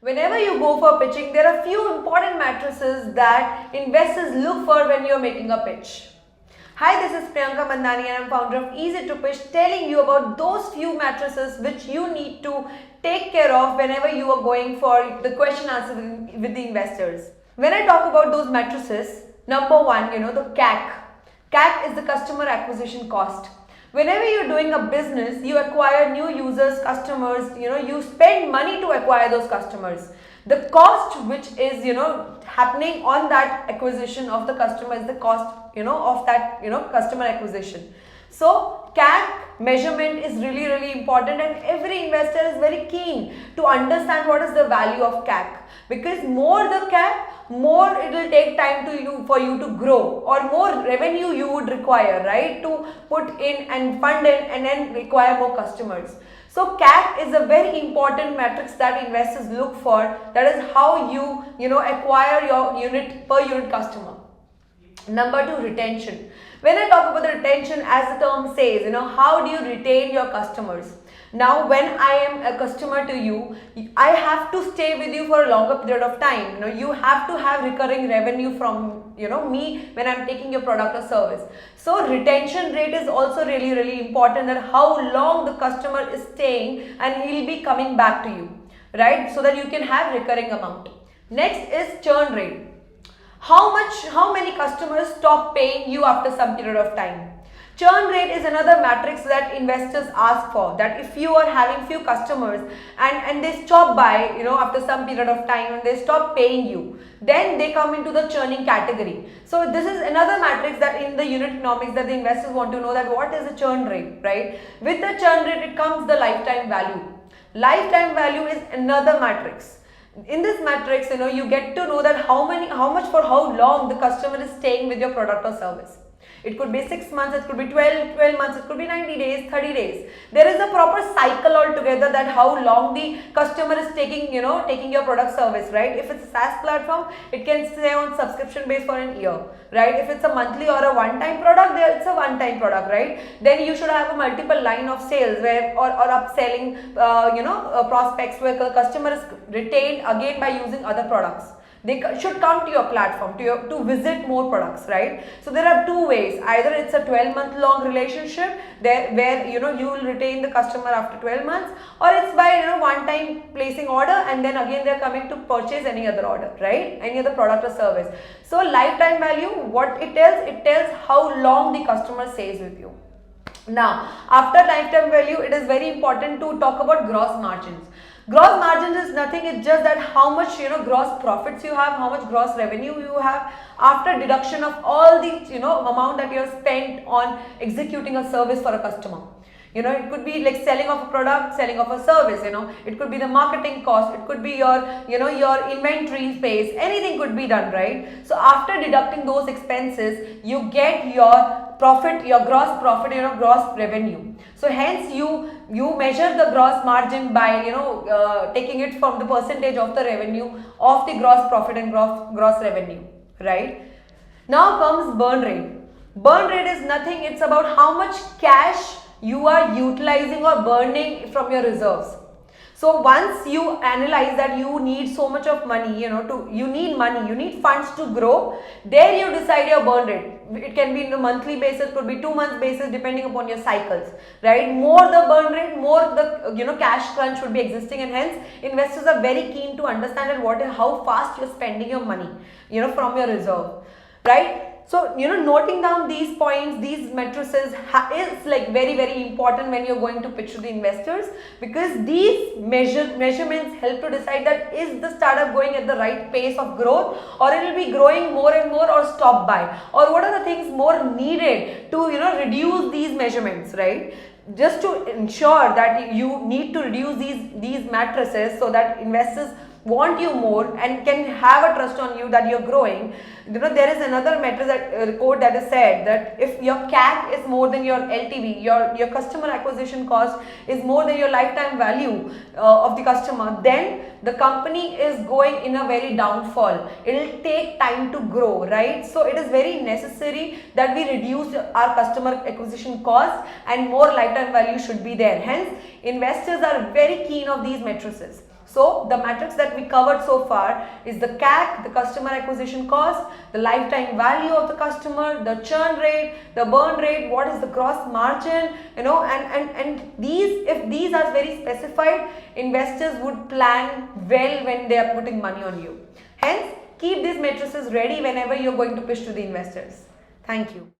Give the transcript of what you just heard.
Whenever you go for pitching, there are few important matrices that investors look for when you're making a pitch. Hi, this is Priyanka Mandani and I'm founder of Easy to Pitch, telling you about those few matrices which you need to take care of whenever you are going for the question answer with the investors. When I talk about those matrices, number one, the CAC. CAC is the customer acquisition cost. Whenever you're doing a business, you acquire new users, customers, you spend money to acquire those customers. The cost which is, happening on that acquisition of the customer is the cost, of that, customer acquisition. So CAC measurement is really, really important, and every investor is very keen to understand what is the value of CAC, because more the CAC, more it will take time for you to grow, or more revenue you would require, right, to put in and fund in and then require more customers. So CAC is a very important matrix that investors look for. That is how you acquire your unit per unit customer. Number two, retention. When I talk about the retention, as the term says, how do you retain your customers? Now, when I am a customer to you, I have to stay with you for a longer period of time. You have to have recurring revenue from, me when I'm taking your product or service. So, retention rate is also really, really important, that how long the customer is staying and he will be coming back to you, right? So that you can have recurring amount. Next is churn rate. How many customers stop paying you after some period of time? Churn rate is another matrix that investors ask for, that if you are having few customers and they stop by, after some period of time and they stop paying you, then they come into the churning category. So this is another matrix that in the unit economics that the investors want to know, that what is the churn rate, right? With the churn rate, it comes the lifetime value. Lifetime value is another matrix. In this matrix, you get to know that how much for how long the customer is staying with your product or service. It could be 6 months, it could be 12 months, it could be 90 days, 30 days. There is a proper cycle altogether, that how long the customer is taking your product service, right? If it's a SaaS platform, it can stay on subscription base for an year, right? If it's a monthly or a one-time product, it's a one-time product, right? Then you should have a multiple line of sales where or upselling, prospects where the customer is retained again by using other products. They should come to your platform to visit more products, right? So there are two ways. Either it's a 12-month long relationship where you will retain the customer after 12 months, or it's by one time placing order and then again they're coming to purchase any other order, right? Any other product or service. So lifetime value, what it tells how long the customer stays with you. Now, after lifetime value, it is very important to talk about gross margins. Gross margins is nothing, it's just that how much gross profits you have, how much gross revenue you have after deduction of all the amount that you have spent on executing a service for a customer. It could be like selling of a product, selling of a service, it could be the marketing cost, it could be your your inventory space, anything could be done, right? So after deducting those expenses, you get your profit, your gross profit, gross revenue. So hence you measure the gross margin by taking it from the percentage of the revenue of the gross profit and gross revenue, right? Now comes burn rate. Burn rate is nothing, it's about how much cash you are utilizing or burning from your reserves. So once you analyze that you need so much of money, you need funds to grow, there you decide your burn rate. It can be in a monthly basis, could be 2 months basis, depending upon your cycles, right? More the burn rate, more the cash crunch would be existing, and hence investors are very keen to understand that how fast you're spending your money, from your reserve, right? So, noting down these points, these matrices is like very, very important when you're going to pitch to the investors, because these measurements help to decide that is the startup going at the right pace of growth, or it will be growing more and more, or stop by, or what are the things more needed to, reduce these measurements, right? Just to ensure that you need to reduce these matrices so that investors want you more and can have a trust on you that you're growing. There is another matrix that quote that is said that if your CAC is more than your LTV, your customer acquisition cost is more than your lifetime value of the customer, then the company is going in a very downfall. It will take time to grow, right? So it is very necessary that we reduce our customer acquisition cost and more lifetime value should be there. Hence, investors are very keen of these matrices. So the metrics that we covered so far is the CAC, the customer acquisition cost, the lifetime value of the customer, the churn rate, the burn rate, what is the gross margin, and these, if these are very specified, investors would plan well when they are putting money on you. Hence, keep these matrices ready whenever you are going to pitch to the investors. Thank you.